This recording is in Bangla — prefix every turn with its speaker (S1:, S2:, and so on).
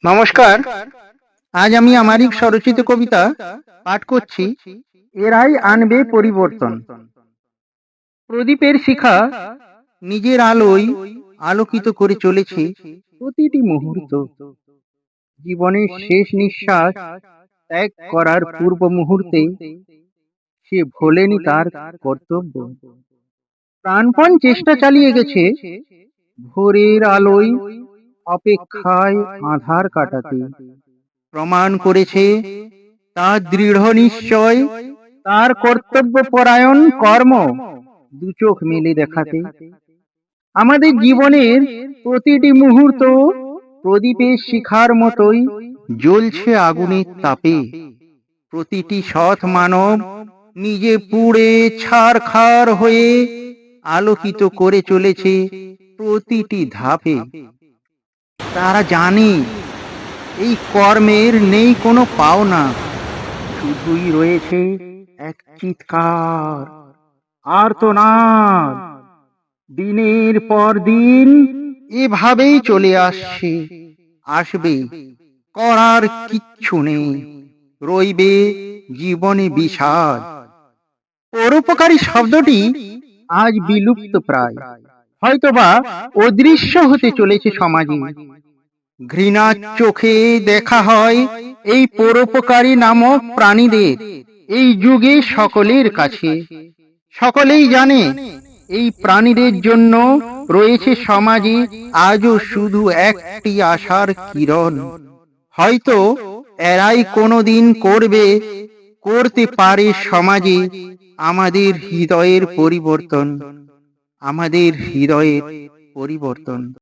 S1: নমস্কার। আজ আমি আমারই স্বরচিত কবিতা পাঠ করছি। এরাই আনবে পরিবর্তন। প্রদীপের শিখা নিজের আলোয় আলোকিত করে চলেছে প্রতিটি মুহূর্ত। জীবনের শেষ নিঃশ্বাস ত্যাগ করার পূর্ব মুহূর্তে সে ভোলেনি তার কর্তব্য। প্রাণপণ চেষ্টা চালিয়ে গেছে ভোরের আলোয় অপেক্ষায় আধার কাটাতে। প্রমাণ করেছে তার দৃঢ় নিশ্চয়, তার কর্তব্য পরায়ণ কর্ম দু চোখ মেলে দেখাতে। আমাদের জীবনের প্রতিটি মুহূর্ত প্রদীপের শিখার মতোই জ্বলছে আগুনের তাপে। প্রতিটি সৎ মানব নিজে পুড়ে ছারখার হয়ে আলোকিত করে চলেছে প্রতিটি ধাপে। তারা জানে এই কর্মের নেই কোনো পাওনা, শুধুই রয়েছে এক চিৎকার, আর্তনাদ। দিনের পর দিন এভাবেই চলে আসবে, করার কিচ্ছু নেই, রইবে জীবনে বিষাদ। পরোপকারী শব্দটি আজ বিলুপ্ত প্রায়, হয়তোবা অদৃশ্য হতে চলেছে সমাজে। ঘৃণার চোখে দেখা হয় এই পরোপকারী নামক প্রাণীদের এই যুগে সকলের কাছে। সকলেই জানে এই প্রাণীদের জন্য রয়েছে সমাজে আজও শুধু একটি আশার কিরণ। হয়তো এরাই কোনোদিন করতে পারে সমাজে আমাদের হৃদয়ের পরিবর্তন, আমাদের হৃদয়ের পরিবর্তন।